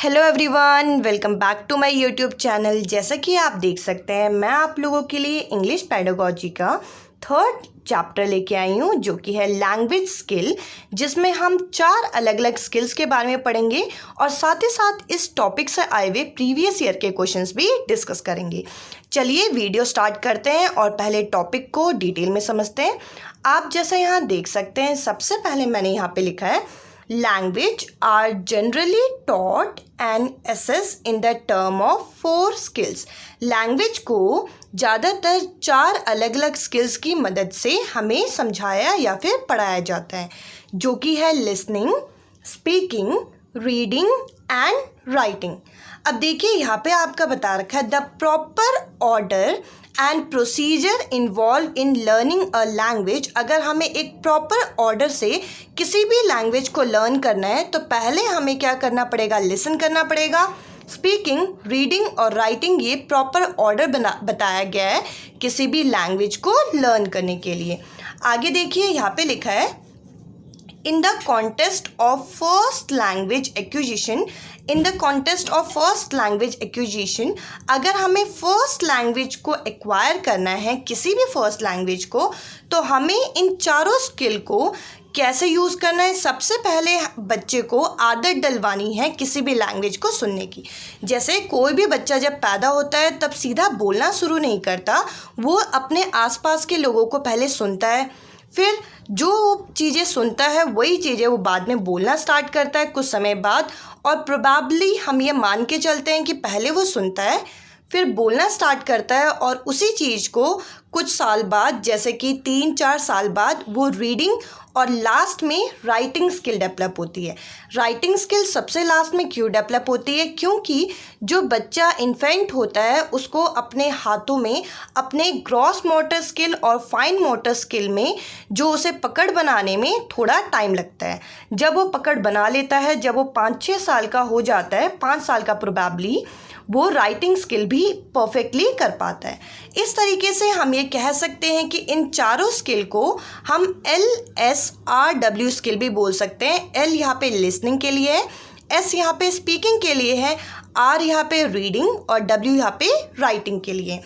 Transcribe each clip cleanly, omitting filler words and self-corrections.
Hello everyone, welcome back to my YouTube channel. जैसा कि आप देख सकते हैं, मैं आप लोगों के लिए इंग्लिश पेडागोजी का थर्ड चैप्टर लेके आई हूँ, जो कि है लैंग्वेज स्किल, जिसमें हम 4 अलग अलग स्किल्स के बारे में पढ़ेंगे और साथ ही साथ इस टॉपिक से आए हुए प्रीवियस ईयर के क्वेश्चंस भी डिस्कस करेंगे। चलिए वीडियो स्टार्ट करते हैं और पहले टॉपिक को डिटेल में समझते हैं। आप जैसा यहाँ देख सकते हैं, सबसे पहले मैंने यहाँ पे लिखा है Language are generally taught and assessed in the term of 4 skills। Language को ज़्यादातर 4 अलग अलग स्किल्स की मदद से हमें समझाया या फिर पढ़ाया जाता है, जो कि है listening, speaking, reading and writing. अब देखिए यहाँ पे आपका बता रखा है the proper order and procedure involve in learning a language. अगर हमें एक प्रॉपर ऑर्डर से किसी भी लैंग्वेज को लर्न करना है तो पहले हमें क्या करना पड़ेगा, लिसन करना पड़ेगा। स्पीकिंग, रीडिंग और राइटिंग, ये प्रॉपर ऑर्डर बताया गया है किसी भी लैंग्वेज को लर्न करने के लिए। आगे देखिए यहाँ पे लिखा है in the contest of first language acquisition. In the contest of first language acquisition, अगर हमें फर्स्ट लैंग्वेज को एक्वायर करना है, किसी भी फर्स्ट लैंग्वेज को, तो हमें इन चारों स्किल को कैसे यूज़ करना है। सबसे पहले बच्चे को आदत डलवानी है किसी भी लैंग्वेज को सुनने की। जैसे कोई भी बच्चा जब पैदा होता है तब सीधा बोलना शुरू नहीं करता, वो अपने आसपास के लोगों को पहले सुनता है, फिर जो चीज़ें सुनता है वही चीज़ें वो बाद में बोलना स्टार्ट करता है कुछ समय बाद। और प्रोबेबली हम ये मान के चलते हैं कि पहले वो सुनता है, फिर बोलना स्टार्ट करता है और उसी चीज़ को कुछ साल बाद, जैसे कि 3-4 साल बाद, वो रीडिंग और लास्ट में राइटिंग स्किल डेवलप होती है। राइटिंग स्किल सबसे लास्ट में क्यों डेवलप होती है? क्योंकि जो बच्चा इन्फेंट होता है उसको अपने हाथों में अपने ग्रॉस मोटर स्किल और फाइन मोटर स्किल में जो उसे पकड़ बनाने में थोड़ा टाइम लगता है। जब वो पकड़ बना लेता है, जब वो 5-6 साल का हो जाता है, 5 साल का प्रोबेबली, वो राइटिंग स्किल भी परफेक्टली कर पाता है। इस तरीके से हम ये कह सकते हैं कि इन चारों स्किल को हम LSRW स्किल भी बोल सकते हैं। L यहाँ पे लिसनिंग के लिए है, S यहाँ पे स्पीकिंग के लिए है, R यहाँ पे रीडिंग और W यहाँ पे राइटिंग के लिए।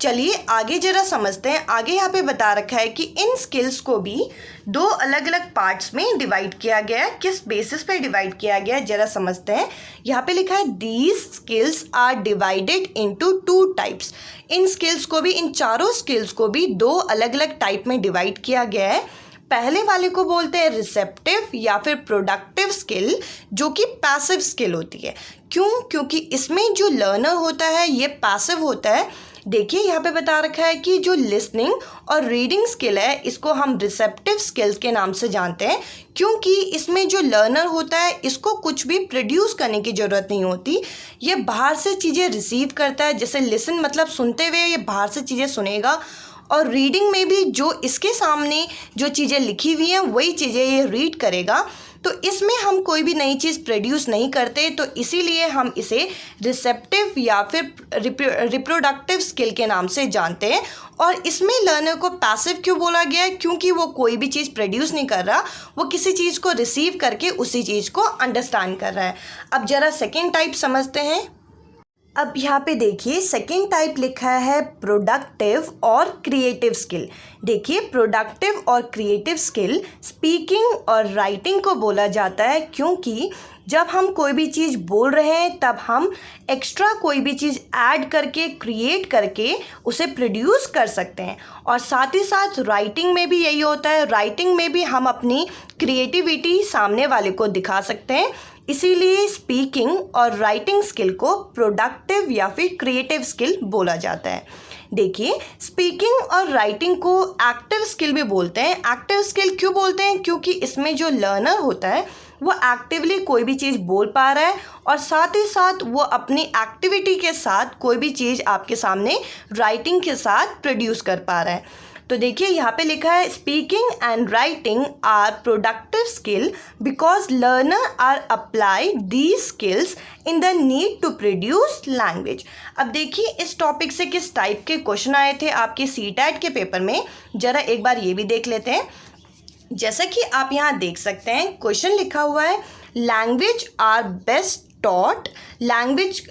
चलिए आगे जरा समझते हैं। आगे यहाँ पे बता रखा है कि इन स्किल्स को भी 2 अलग अलग पार्ट्स में डिवाइड किया गया है। किस बेसिस पे डिवाइड किया गया है जरा समझते हैं। यहाँ पे लिखा है these skills are divided into 2 types. इन स्किल्स को भी, इन चारों स्किल्स को भी 2 अलग अलग टाइप में डिवाइड किया गया है। पहले वाले को बोलते हैं रिसेप्टिव या फिर प्रोडक्टिव स्किल, जो कि पैसिव स्किल होती है। क्यों? क्योंकि इसमें जो लर्नर होता है ये पैसिव होता है। देखिए यहाँ पे बता रखा है कि जो लिसनिंग और रीडिंग स्किल है इसको हम रिसेप्टिव स्किल्स के नाम से जानते हैं, क्योंकि इसमें जो लर्नर होता है इसको कुछ भी प्रोड्यूस करने की ज़रूरत नहीं होती, ये बाहर से चीज़ें रिसीव करता है। जैसे लिसन मतलब सुनते हुए ये बाहर से चीज़ें सुनेगा, और रीडिंग में भी जो इसके सामने जो चीज़ें लिखी हुई हैं वही चीज़ें ये रीड करेगा। तो इसमें हम कोई भी नई चीज़ प्रोड्यूस नहीं करते, तो इसीलिए हम इसे रिसेप्टिव या फिर रिप्रोडक्टिव स्किल के नाम से जानते हैं। और इसमें लर्नर को पैसिव क्यों बोला गया है? क्योंकि वो कोई भी चीज़ प्रोड्यूस नहीं कर रहा, वो किसी चीज़ को रिसीव करके उसी चीज़ को अंडरस्टैंड कर रहा है। अब जरा सेकेंड टाइप समझते हैं। अब यहाँ पे देखिए सेकेंड टाइप लिखा है प्रोडक्टिव और क्रिएटिव स्किल। देखिए प्रोडक्टिव और क्रिएटिव स्किल स्पीकिंग और राइटिंग को बोला जाता है, क्योंकि जब हम कोई भी चीज़ बोल रहे हैं तब हम एक्स्ट्रा कोई भी चीज़ ऐड करके, क्रिएट करके उसे प्रोड्यूस कर सकते हैं। और साथ ही साथ राइटिंग में भी यही होता है। राइटिंग में भी हम अपनी क्रिएटिविटी सामने वाले को दिखा सकते हैं। इसीलिए स्पीकिंग और राइटिंग स्किल को प्रोडक्टिव या फिर क्रिएटिव स्किल बोला जाता है। देखिए स्पीकिंग और राइटिंग को एक्टिव स्किल भी बोलते हैं। एक्टिव स्किल क्यों बोलते हैं? क्योंकि इसमें जो लर्नर होता है वो एक्टिवली कोई भी चीज़ बोल पा रहा है और साथ ही साथ वो अपनी एक्टिविटी के साथ कोई भी चीज़ आपके सामने राइटिंग के साथ प्रोड्यूस कर पा रहा है। तो देखिए यहाँ पे लिखा है speaking and writing are productive skill because learner are apply these skills in the need to produce language. अब देखिए इस टॉपिक से किस टाइप के क्वेश्चन आए थे आपके CTET के पेपर में, जरा एक बार ये भी देख लेते हैं। जैसा कि आप यहाँ देख सकते हैं क्वेश्चन लिखा हुआ है लैंग्वेज आर बेस्ट टॉट।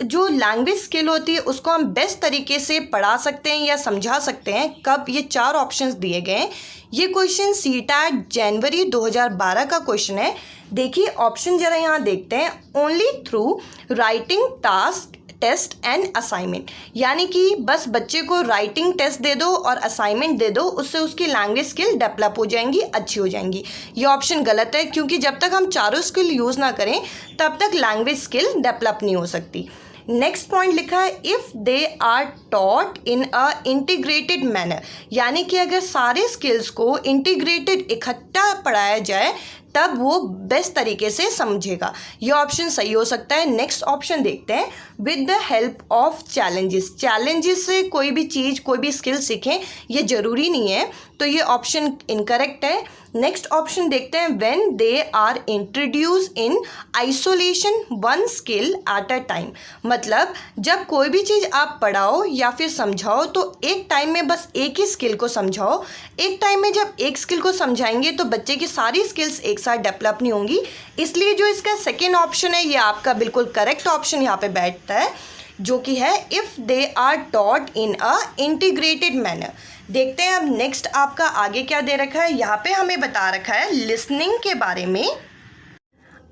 जो लैंग्वेज स्किल होती है उसको हम बेस्ट तरीके से पढ़ा सकते हैं या समझा सकते हैं कब, ये 4 ऑप्शंस दिए गए हैं। ये क्वेश्चन सीटैट जनवरी 2012 का क्वेश्चन है। देखिए ऑप्शन ज़रा यहाँ देखते हैं। Only through writing task test and assignment, यानी कि बस बच्चे को राइटिंग टेस्ट दे दो और असाइनमेंट दे दो, उससे उसकी लैंग्वेज स्किल डेवलप हो जाएंगी, अच्छी हो जाएंगी। ये ऑप्शन गलत है, क्योंकि जब तक हम चारों स्किल यूज़ ना करें तब तक लैंग्वेज स्किल डेवलप नहीं हो सकती। नेक्स्ट पॉइंट लिखा है if they are taught in a integrated manner, यानी कि अगर सारे स्किल्स को इंटीग्रेटेड इकट्ठा पढ़ाया जाए तब वो बेस्ट तरीके से समझेगा। ये ऑप्शन सही हो सकता है। नेक्स्ट ऑप्शन देखते हैं। With the help of challenges से कोई भी चीज़, कोई भी स्किल सीखें, ये ज़रूरी नहीं है, तो ये ऑप्शन इनकरेक्ट है। नेक्स्ट ऑप्शन देखते हैं। When they are introduce in isolation one skill at a time, मतलब जब कोई भी चीज़ आप पढ़ाओ या फिर समझाओ तो एक टाइम में बस एक ही स्किल को समझाओ। एक टाइम में जब एक स्किल को समझाएंगे तो बच्चे की सारी स्किल्स एक साथ डेवलप नहीं होंगी। इसलिए जो इसका सेकेंड ऑप्शन है ये आपका बिल्कुल करेक्ट ऑप्शन यहाँ पे बैठता है, जो कि है if they are taught in a integrated manner. देखते हैं अब नेक्स्ट आपका आगे क्या दे रखा है। यहाँ पे हमें बता रखा है लिसनिंग के बारे में।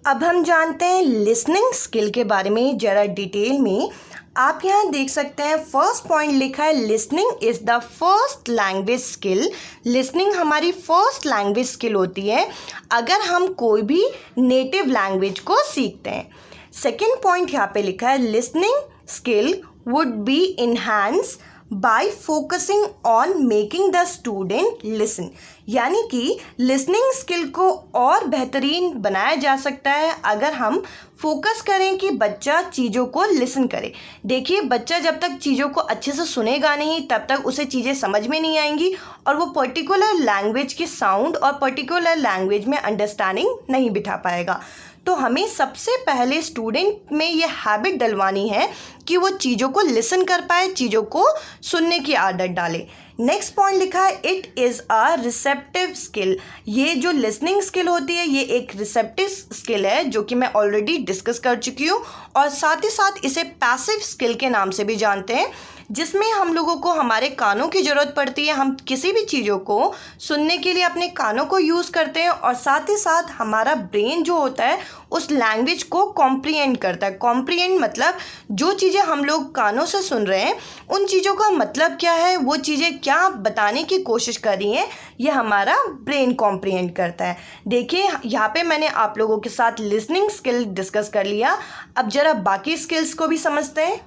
अब हम जानते हैं लिसनिंग स्किल के बारे में ज़रा डिटेल में। आप यहाँ देख सकते हैं फर्स्ट पॉइंट लिखा है listening is the first language skill. Listening हमारी फर्स्ट लैंग्वेज स्किल होती है अगर हम कोई भी नेटिव लैंग्वेज को सीखते हैं। सेकेंड पॉइंट यहाँ पे लिखा है listening skill would be enhance bye focusing on making the student listen, यानी कि लिसनिंग स्किल को और बेहतरीन बनाया जा सकता है अगर हम फोकस करें कि बच्चा चीज़ों को लिसन करे। देखिए बच्चा जब तक चीज़ों को अच्छे से सुनेगा नहीं तब तक उसे चीज़ें समझ में नहीं आएंगी और वो पर्टिकुलर लैंग्वेज के साउंड और पर्टिकुलर लैंग्वेज में अंडरस्टैंडिंग नहीं बिठा पाएगा। तो हमें सबसे पहले स्टूडेंट में ये हैबिट डलवानी है कि वो चीज़ों को लिसन कर पाए, चीज़ों को सुनने की आदत डाले। नेक्स्ट पॉइंट लिखा है it is a receptive skill. ये जो लिसनिंग स्किल होती है ये एक रिसेप्टिव स्किल है, जो कि मैं ऑलरेडी डिस्कस कर चुकी हूँ, और साथ ही साथ इसे पैसिव स्किल के नाम से भी जानते हैं, जिसमें हम लोगों को हमारे कानों की ज़रूरत पड़ती है। हम किसी भी चीज़ों को सुनने के लिए अपने कानों को यूज़ करते हैं और साथ ही साथ हमारा ब्रेन जो होता है उस लैंग्वेज को कॉम्प्रिहेंड करता है। कॉम्प्रिहेंड मतलब जो चीज़ें हम लोग कानों से सुन रहे हैं उन चीज़ों का मतलब क्या है, वो चीज़ें क्या बताने की कोशिश कर रही हैं, ये हमारा ब्रेन कॉम्प्रिहेंड करता है। देखिए यहाँ पे मैंने आप लोगों के साथ लिसनिंग स्किल डिस्कस कर लिया। अब ज़रा बाकी स्किल्स को भी समझते हैं।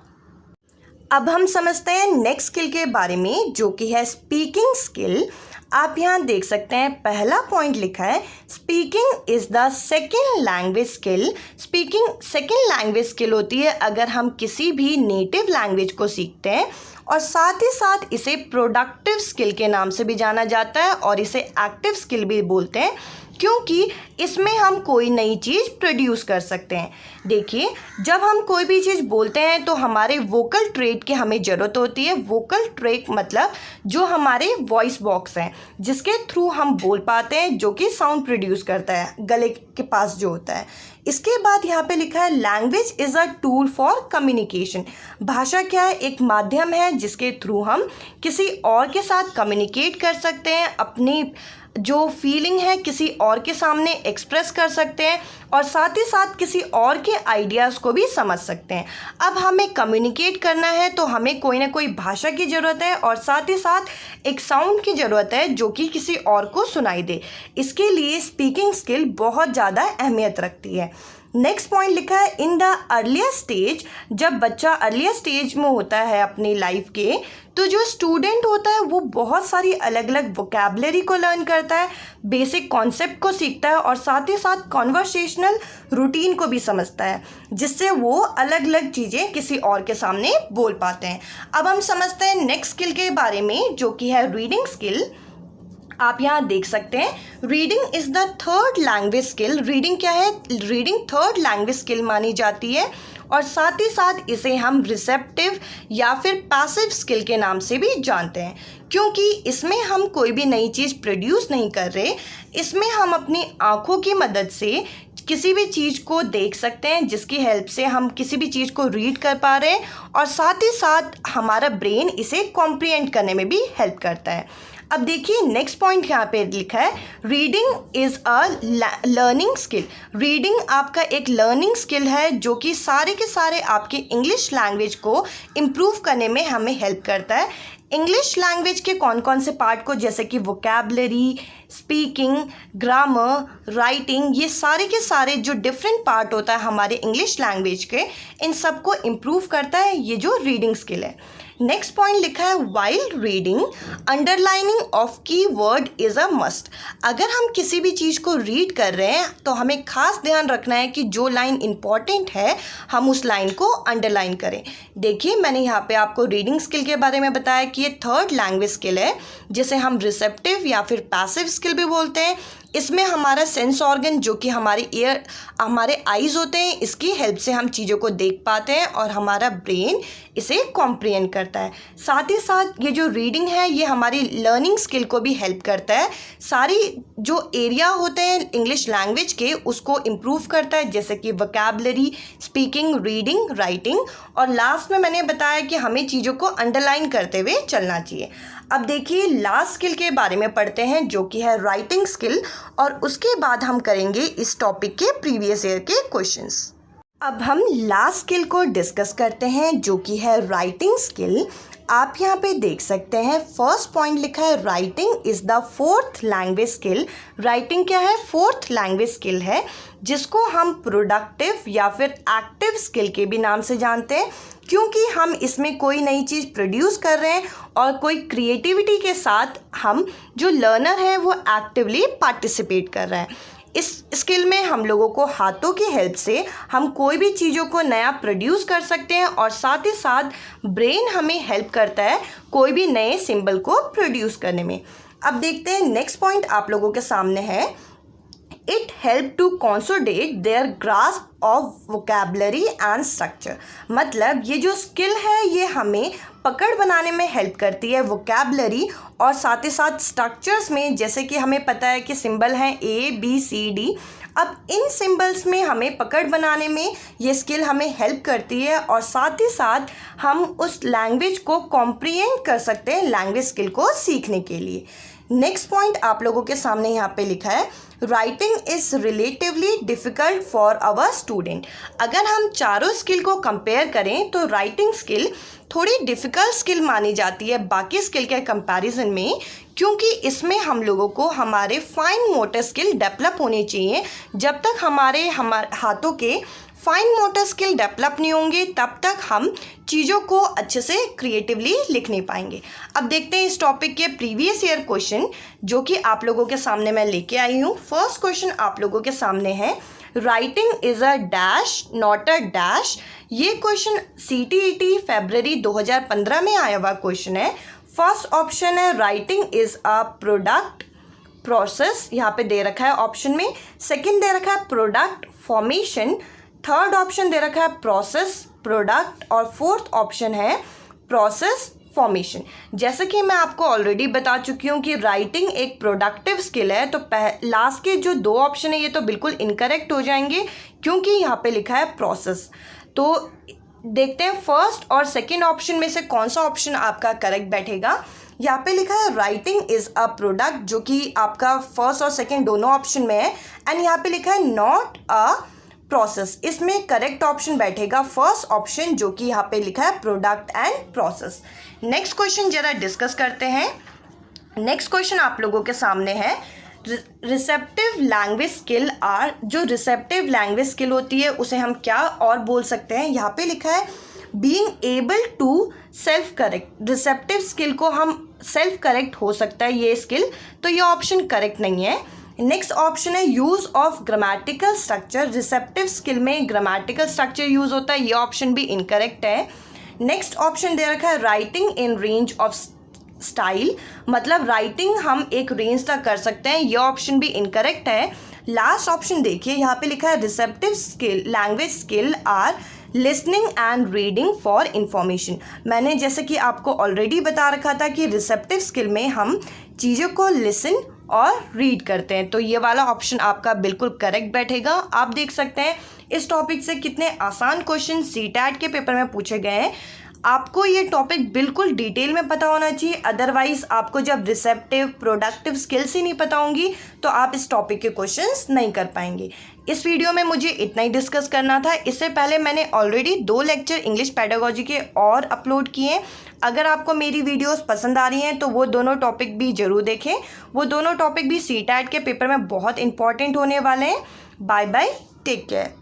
अब हम समझते हैं नेक्स्ट स्किल के बारे में, जो कि है स्पीकिंग स्किल। आप यहाँ देख सकते हैं पहला पॉइंट लिखा है speaking is the second language skill. Speaking second language skill होती है अगर हम किसी भी नेटिव लैंग्वेज को सीखते हैं, और साथ ही साथ इसे प्रोडक्टिव स्किल के नाम से भी जाना जाता है और इसे एक्टिव स्किल भी बोलते हैं, क्योंकि इसमें हम कोई नई चीज़ प्रोड्यूस कर सकते हैं। देखिए जब हम कोई भी चीज़ बोलते हैं तो हमारे वोकल ट्रेट की हमें ज़रूरत होती है। वोकल ट्रेट मतलब जो हमारे वॉइस बॉक्स हैं जिसके थ्रू हम बोल पाते हैं, जो कि साउंड प्रोड्यूस करता है गले के पास जो होता है। इसके बाद यहाँ पे लिखा है language is a tool for communication. भाषा क्या है? एक माध्यम है जिसके थ्रू हम किसी और के साथ कम्युनिकेट कर सकते हैं, अपनी जो फीलिंग है किसी और के सामने एक्सप्रेस कर सकते हैं और साथ ही साथ किसी और के आइडियाज़ को भी समझ सकते हैं। अब हमें कम्युनिकेट करना है तो हमें कोई ना कोई भाषा की ज़रूरत है और साथ ही साथ एक साउंड की ज़रूरत है जो कि किसी और को सुनाई दे। इसके लिए स्पीकिंग स्किल बहुत ज़्यादा अहमियत रखती है। नेक्स्ट पॉइंट लिखा है इन द अर्लियर स्टेज। जब बच्चा अर्लियर स्टेज में होता है अपनी लाइफ के, तो जो स्टूडेंट होता है वो बहुत सारी अलग अलग वोकैबुलरी को लर्न करता है, बेसिक कॉन्सेप्ट को सीखता है और साथ ही साथ कॉन्वर्सेशनल रूटीन को भी समझता है, जिससे वो अलग अलग चीज़ें किसी और के सामने बोल पाते हैं। अब हम समझते हैं नेक्स्ट स्किल के बारे में, जो कि है रीडिंग स्किल। आप यहाँ देख सकते हैं reading is the third language skill. Reading क्या है? रीडिंग थर्ड लैंग्वेज स्किल मानी जाती है और साथ ही साथ इसे हम रिसेप्टिव या फिर पैसिव स्किल के नाम से भी जानते हैं, क्योंकि इसमें हम कोई भी नई चीज़ प्रोड्यूस नहीं कर रहे। इसमें हम अपनी आँखों की मदद से किसी भी चीज़ को देख सकते हैं, जिसकी हेल्प से हम किसी भी चीज़ को रीड कर पा रहे हैं और साथ ही साथ हमारा ब्रेन इसे कॉम्प्रिहेंड करने में भी हेल्प करता है। अब देखिए नेक्स्ट पॉइंट यहाँ पे लिखा है, reading is a learning skill. Reading आपका एक लर्निंग स्किल है जो कि सारे के सारे आपके इंग्लिश लैंग्वेज को इम्प्रूव करने में हमें हेल्प करता है। इंग्लिश लैंग्वेज के कौन कौन से पार्ट को, जैसे कि वोकैबलरी, स्पीकिंग, ग्रामर, राइटिंग, ये सारे के सारे जो डिफरेंट पार्ट होता है हमारे इंग्लिश लैंग्वेज के, इन सब को इम्प्रूव करता है ये जो रीडिंग स्किल है। नेक्स्ट पॉइंट लिखा है, वाइल रीडिंग अंडरलाइनिंग ऑफ की वर्ड इज़ अ मस्ट। अगर हम किसी भी चीज़ को रीड कर रहे हैं तो हमें खास ध्यान रखना है कि जो लाइन इम्पॉर्टेंट है हम उस लाइन को अंडरलाइन करें। देखिए मैंने यहाँ पे आपको रीडिंग स्किल के बारे में बताया कि ये थर्ड लैंग्वेज स्किल है, जिसे हम रिसेप्टिव या फिर पैसिव स्किल भी बोलते हैं। इसमें हमारा सेंस ऑर्गन जो कि हमारे आईज़ होते हैं, इसकी हेल्प से हम चीज़ों को देख पाते हैं और हमारा ब्रेन इसे कॉम्प्रिहेंड करता है। साथ ही साथ ये जो रीडिंग है ये हमारी लर्निंग स्किल को भी हेल्प करता है। सारी जो एरिया होते हैं इंग्लिश लैंग्वेज के उसको इम्प्रूव करता है, जैसे कि वोकैबलरी, स्पीकिंग, रीडिंग, राइटिंग, और लास्ट में मैंने बताया कि हमें चीज़ों को अंडरलाइन करते हुए चलना चाहिए। अब देखिए लास्ट स्किल के बारे में पढ़ते हैं जो कि है राइटिंग स्किल, और उसके बाद हम करेंगे इस टॉपिक के प्रीवियस ईयर के क्वेश्चंस। अब हम लास्ट स्किल को डिस्कस करते हैं जो कि है राइटिंग स्किल। आप यहाँ पे देख सकते हैं फर्स्ट पॉइंट लिखा है, writing is the fourth language skill. Writing क्या है? फोर्थ लैंग्वेज स्किल है, जिसको हम प्रोडक्टिव या फिर एक्टिव स्किल के भी नाम से जानते हैं, क्योंकि हम इसमें कोई नई चीज़ प्रोड्यूस कर रहे हैं और कोई क्रिएटिविटी के साथ हम जो लर्नर है वो एक्टिवली पार्टिसिपेट कर रहे हैं। इस स्किल में हम लोगों को हाथों की हेल्प से हम कोई भी चीज़ों को नया प्रोड्यूस कर सकते हैं और साथ ही साथ ब्रेन हमें हेल्प करता है कोई भी नए सिंबल को प्रोड्यूस करने में। अब देखते हैं नेक्स्ट पॉइंट आप लोगों के सामने है, it help to consolidate their grasp of vocabulary and structure. मतलब ये जो स्किल है ये हमें पकड़ बनाने में हेल्प करती है वोकैबलरी और साथ ही साथ स्ट्रक्चर्स में, जैसे कि हमें पता है कि सिंबल हैं ABCD। अब इन सिंबल्स में हमें पकड़ बनाने में ये स्किल हमें हेल्प करती है और साथ ही साथ हम उस लैंग्वेज को कॉम्प्रिहेंड कर सकते हैं लैंग्वेज स्किल को सीखने के लिए। नेक्स्ट पॉइंट आप लोगों के सामने यहाँ पे लिखा है, writing is relatively difficult for our student. अगर हम चारों स्किल को कंपेयर करें तो राइटिंग स्किल थोड़ी डिफ़िकल्ट स्किल मानी जाती है बाकी स्किल के कंपैरिजन में, क्योंकि इसमें हम लोगों को हमारे फाइन मोटर स्किल डेवलप होने चाहिए। जब तक हमारे हाथों के फाइन मोटर स्किल डेवलप नहीं होंगे तब तक हम चीज़ों को अच्छे से क्रिएटिवली लिख नहीं पाएंगे। अब देखते हैं इस टॉपिक के प्रीवियस ईयर क्वेश्चन जो कि आप लोगों के सामने मैं लेके आई हूँ। फर्स्ट क्वेश्चन आप लोगों के सामने है, writing is a dash not a dash. ये क्वेश्चन CTET फरवरी 2015 में आया हुआ क्वेश्चन है। फर्स्ट ऑप्शन है writing is a product process, यहाँ पे दे रखा है ऑप्शन में। सेकंड दे रखा है प्रोडक्ट फॉर्मेशन। थर्ड ऑप्शन दे रखा है प्रोसेस प्रोडक्ट और फोर्थ ऑप्शन है प्रोसेस फॉर्मेशन। जैसे कि मैं आपको ऑलरेडी बता चुकी हूँ कि राइटिंग एक प्रोडक्टिव स्किल है, तो लास्ट के जो दो ऑप्शन है ये तो बिल्कुल इनकरेक्ट हो जाएंगे क्योंकि यहाँ पे लिखा है प्रोसेस। तो देखते हैं फर्स्ट और सेकेंड ऑप्शन में से कौन सा ऑप्शन आपका करेक्ट बैठेगा। यहाँ पे लिखा है राइटिंग इज़ अ प्रोडक्ट, जो कि आपका फर्स्ट और सेकेंड दोनों ऑप्शन में है, एंड यहाँ पे लिखा है नॉट अ प्रोसेस। इसमें करेक्ट ऑप्शन बैठेगा फर्स्ट ऑप्शन, जो कि यहाँ पे लिखा है product and process. Next question जरा डिस्कस करते हैं। नेक्स्ट क्वेश्चन आप लोगों के सामने है, रिसेप्टिव लैंग्वेज स्किल आर। जो रिसेप्टिव लैंग्वेज स्किल होती है उसे हम क्या और बोल सकते हैं। यहाँ पे लिखा है being able to self correct. Receptive skill को हम सेल्फ करेक्ट हो सकता है ये स्किल, तो ये ऑप्शन करेक्ट नहीं है। नेक्स्ट ऑप्शन है use of grammatical structure. Receptive skill में ग्रामेटिकल स्ट्रक्चर यूज़ होता है, ये ऑप्शन भी इनकरेक्ट है। नेक्स्ट ऑप्शन दे रखा है writing in range of style, मतलब राइटिंग हम एक रेंज तक कर सकते हैं, ये ऑप्शन भी इनकरेक्ट है। लास्ट ऑप्शन देखिए यहाँ पे लिखा है receptive skill language skill are listening and reading for information. मैंने जैसे कि आपको ऑलरेडी बता रखा था कि रिसेप्टिव स्किल में हम चीज़ों को लिसन और रीड करते हैं। तो ये वाला ऑप्शन आपका बिल्कुल करेक्ट बैठेगा। आप देख सकते हैं इस टॉपिक से कितने आसान क्वेश्चन सीटैट के पेपर में पूछे गए हैं। आपको ये टॉपिक बिल्कुल डिटेल में पता होना चाहिए, अदरवाइज़ आपको जब रिसेप्टिव प्रोडक्टिव स्किल्स ही नहीं पता होंगी तो आप इस टॉपिक के क्वेश्चंस नहीं कर पाएंगे। इस वीडियो में मुझे इतना ही डिस्कस करना था। इससे पहले मैंने ऑलरेडी 2 लेक्चर इंग्लिश पेडागोजी के और अपलोड किए। अगर आपको मेरी वीडियोस पसंद आ रही हैं तो वो दोनों टॉपिक भी ज़रूर देखें। वो दोनों टॉपिक भी सीटैट के पेपर में बहुत इंपॉर्टेंट होने वाले हैं। Bye bye, take care.